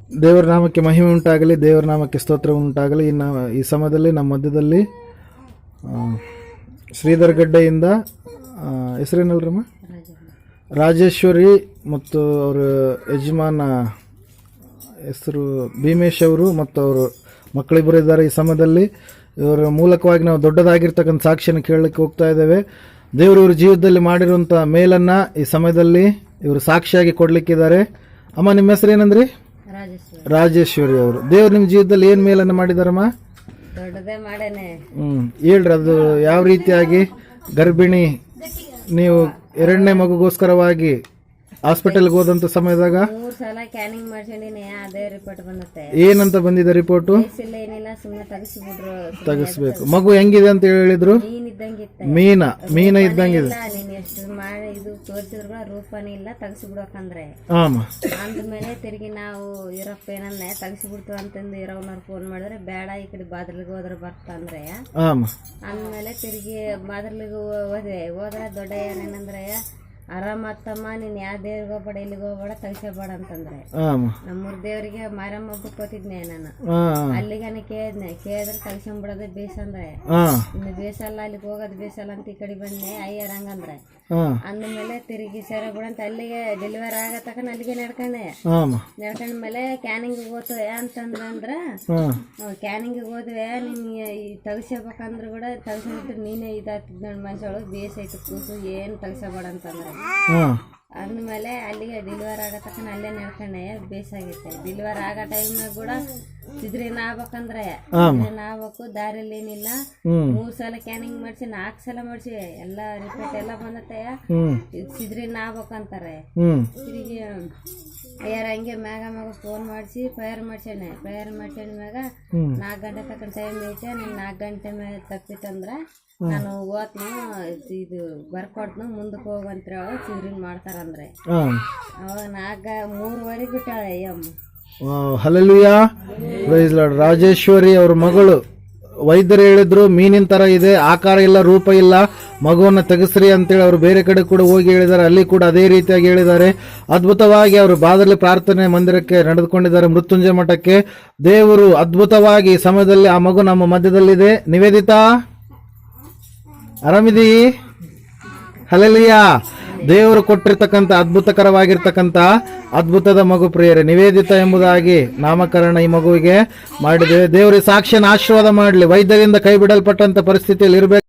ದೇವರ ನಾಮಕ್ಕೆ ಮಹಿಮೆ ಉಂಟಾಗಲಿ, ದೇವರ ನಾಮಕ್ಕೆ ಸ್ತೋತ್ರ ಉಂಟಾಗಲಿ. ಇನ್ನು ಈ ಸಮಯದಲ್ಲಿ ನಮ್ಮ ಮಧ್ಯದಲ್ಲಿ ಶ್ರೀಧರ್ ಗಡ್ಡೆಯಿಂದ ಹೆಸರೇನಲ್ರಮ್ಮ ರಾಜೇಶ್ವರಿ ಮತ್ತು ಅವರ ಯಜಮಾನ ಹೆಸರು ಭೀಮೇಶ್ ಅವರು ಮತ್ತು ಅವರು ಮಕ್ಕಳಿಬ್ಬರು ಇದ್ದಾರೆ. ಈ ಸಮಯದಲ್ಲಿ ಇವರ ಮೂಲಕವಾಗಿ ನಾವು ದೊಡ್ಡದಾಗಿರ್ತಕ್ಕಂಥ ಸಾಕ್ಷಿಯನ್ನು ಕೇಳಲಿಕ್ಕೆ ಹೋಗ್ತಾ ಇದ್ದೇವೆ. ದೇವರು ಇವ್ರ ಜೀವಿತದಲ್ಲಿ ಮಾಡಿರುವಂಥ ಮೇಲನ್ನು ಈ ಸಮಯದಲ್ಲಿ ಇವರು ಸಾಕ್ಷಿಯಾಗಿ ಕೊಡಲಿಕ್ಕಿದ್ದಾರೆ. ಅಮ್ಮ, ನಿಮ್ಮ ಹೆಸರು ಏನಂದ್ರಿ? ರಾಜೇಶ್ವರಿ ಅವರು. ದೇವ್ರು ನಿಮ್ಮ ಜೀವಿತದಲ್ಲಿ ಏನು ಮೇಲನ್ನು ಮಾಡಿದಾರಮ್ಮ? ಹೇಳ್ರಿ, ಅದು ಯಾವ ರೀತಿಯಾಗಿ ಗರ್ಭಿಣಿ ನೀವು ಎರಡನೇ ಮಗುಗೋಸ್ಕರವಾಗಿ ಹಾಸ್ಪಿಟಲ್ಗೆ ಹೋದಂತ ಸಮಯದಾಗ 3 ಸಲ ಕ್ಯಾನಿಂಗ್ ಮಾಡ್ಕೊಂಡಿನಿ, ಅದೇ ರಿಪೋರ್ಟ್ ಬಂದತ್ತೆ. ಏನಂತ ಬಂದಿದೆ ರಿಪೋರ್ಟ್? ಏನಿಲ್ಲ, ಸುಮ್ಮನೆ ತೆಗಿಸ್ಬೇಕು. ಮಗು ಹೆಂಗಿದೆ ಅಂತ ಹೇಳಿದ್ರು? ಮೀನ ಇದ್ದಂಗಿದೆ. ನೀನ್ ಎಷ್ಟು ಮಾಡಿ ಇದು ತೋರಿಸಿದ್ರು ರೂಪನೇ ಇಲ್ಲ, ತೆಗಿಸ್ಬಿಡ್ಬೇಕಂದ್ರೆ ಅಂದ್ಮೇಲೆ ತಿರುಗಿ ನಾವು ಇರಪ್ಪ ಏನಂದ್ರೆ ತೆಗಿಸ್ಬಿಡ್ತು ಅಂತಂದು ಇರೋನವ್ರು ಫೋನ್ ಮಾಡಿದ್ರೆ ಬೇಡ, ಈ ಕಡೆ ಬಾದ್ರಲಿಗೆ ಹೋದ್ರೆ ಬರ್ತಂದ್ರೆ ಅಂದ್ಮೇಲೆ ತಿರುಗಿ ಬಾದ್ರಲಿಗೆ ಹೋದ್ರೆ ದೊಡ್ಡ ಏನೇನಂದ್ರೆ ಆರಾಮತ್ತಮ್ಮ, ನೀನ್ ಯಾವ ದೇವ್ರಿಗೆ ಹೋಗ್ಬೇಡ, ಇಲ್ಲಿಗೆ ಹೋಗ್ಬೇಡ, ತೆಗಿಸಬೇಡ ಅಂತಂದ್ರೆ ನಮ್ಮೂರ್ ದೇವ್ರಿಗೆ ಮಾರಮ್ಮ ಹಬ್ಬಕ್ಕೆ ಹೋತಿದ್ನೆ ನಾನು. ಅಲ್ಲಿಗನೆ ಕೇಳಿದ್ರೆ ತೆಗಿಸ್ಕೊಂಡ್ಬಿಡೋದೇ ಬೇಸಂದ್ರೆ ಇನ್ನು ಬೇಸಲ್ಲ, ಅಲ್ಲಿಗೆ ಹೋಗೋದು ಬೇಸಲ್ಲ ಅಂತ ಈ ಕಡೆ ಬಂದೆ. ಅಯ್ಯರ್ ಹಂಗಂದ್ರೆ ಅಂದ್ಮೇಲೆ ತಿರುಗಿ ಸರ ಬಿಡಂತ ಅಲ್ಲಿಗೆ ಡೆಲಿವರಿ ಆಗತಕ್ಕ ಅಲ್ಲಿಗೆ ನಡ್ಕೊಂಡ್ಮೇಲೆ ಕ್ಯಾನಿಂಗ್ ಹೋದ್ವೆ ಅಂತಂದ್ರ ಕ್ಯಾನಿಂಗ್ ಹೋದ್ವೆ, ನಿನ್ ತೆಗಿಸ್ಬೇಕಂದ್ರೆ ಕೂಡ ತೆಗಿಸ್ಬಿಟ್ರೆ ನೀನೇ ಇದಾಗ್ತಿದ್ ನೋಡಿ ಮನುಷ್ಯಳು, ಬೇಸೈತು ಕೂಸು, ಏನು ತೆಗಿಸಬೇಡ ಅಂತಂದ್ರೆ ಅಂದ್ಮೇಲೆ ಅಲ್ಲಿಗೆ ಡೆಲಿವರಿ ಆಗತಕ್ಕ ಅಲ್ಲೇ ನಡ್ಕೊಂಡೆ. ಬೇಸಾಗೈತೆ ಡೆಲಿವರಿ ಆಗೋ ಟೈಮ್ನಾಗ ಕೂಡ ಸಿದ್ರಿನ ಆಗ್ಬೇಕಂದ್ರೆ ಆಗ್ಬೇಕು, ದಾರಿಯಲ್ಲಿ ಏನಿಲ್ಲ. 3 ಸಲ ಕ್ಯಾನಿಂಗ್ ಮಾಡಿಸಿ 4 ಸಲ ಮಾಡಿಸಿ ಎಲ್ಲ ರಿಪೋರ್ಟ್ ಎಲ್ಲ ಬಂದತ್ತೆ. ಸಿದ್ರಿನ ಆಗ್ಬೇಕಂತಾರೆ. ತಿರುಗಿ ಯಾರ ಹಂಗೆ ಮ್ಯಾಗ ಫೋನ್ ಮಾಡಿಸಿ ಫೈರ್ ಮಾಡ್ಸೇನೆ. ಫೈರ್ ಮಾಡ್ಸೇನ ಮ್ಯಾಗ 4 ಗಂಟೆ ತಕ್ಕ ಟೈಮ್ ಐತೆ, ನೀನು 4 ಗಂಟೆ ಮೇಲೆ ತಪ್ಪಿತ್ತಂದ್ರೆ ನಾನು ಓದ್ನು ಇದು ಬರ್ಕೊಡ್ನು, ಮುಂದಕ್ಕೆ ಹೋಗಂತ ಸಿದ್ರಿನ್ ಮಾಡ್ತಾರಂದ್ರೆ ಅವಾಗ 3:15 ಬಿಟ್ಟಾಳೆ ಅಯ್ಯಮ್ಮ. Hallelujah, praise Lord. ರಾಜೇಶ್ವರಿ ಅವ್ರ ಮಗಳು ವೈದ್ಯರು ಹೇಳಿದ್ರು ಮೀನಿನ ತರ ಇದೆ, ಆಕಾರ ಇಲ್ಲ, ರೂಪ ಇಲ್ಲ, ಮಗುವನ್ನ ತೆಗೆಸ್ರಿ ಅಂತೇಳಿ ಅವರು ಬೇರೆ ಕಡೆ ಕೂಡ ಹೋಗಿ ಹೇಳಿದ್ದಾರೆ. ಅಲ್ಲಿ ಕೂಡ ಅದೇ ರೀತಿಯಾಗಿ ಹೇಳಿದ್ದಾರೆ. ಅದ್ಭುತವಾಗಿ ಅವರು ಬಾದರ್ಲಿ ಪ್ರಾರ್ಥನೆ ಮಂದಿರಕ್ಕೆ ನಡೆದುಕೊಂಡಿದ್ದಾರೆ, ಮೃತ್ಯುಂಜಯ ಮಠಕ್ಕೆ. ದೇವರು ಅದ್ಭುತವಾಗಿ ಈ ಸಮಯದಲ್ಲಿ ಆ ಮಗು ನಮ್ಮ ಮಧ್ಯದಲ್ಲಿದೆ. ನಿವೇದಿತಾ, ಆರಾಮಿದೀ? ಹಲ್ಲೆಲೂಯಾ. ದೇವರು ಕೊಟ್ಟಿರ್ತಕ್ಕಂಥ ಅದ್ಭುತಕರವಾಗಿರ್ತಕ್ಕಂಥ ಅದ್ಭುತದ ಮಗು ಪ್ರಿಯರೇ, ನಿವೇದಿತ ಎಂಬುದಾಗಿ ನಾಮಕರಣ ಈ ಮಗುವಿಗೆ ಮಾಡಿದ್ದೇವೆ. ದೇವರಿಗೆ ಸಾಕ್ಷಿಯನ್ನು ಆಶೀರ್ವಾದ ಮಾಡಲಿ. ವೈದ್ಯರಿಂದ ಕೈ ಬಿಡಲ್ಪಟ್ಟಂತ ಪರಿಸ್ಥಿತಿಯಲ್ಲಿ ಇರಬೇಕು.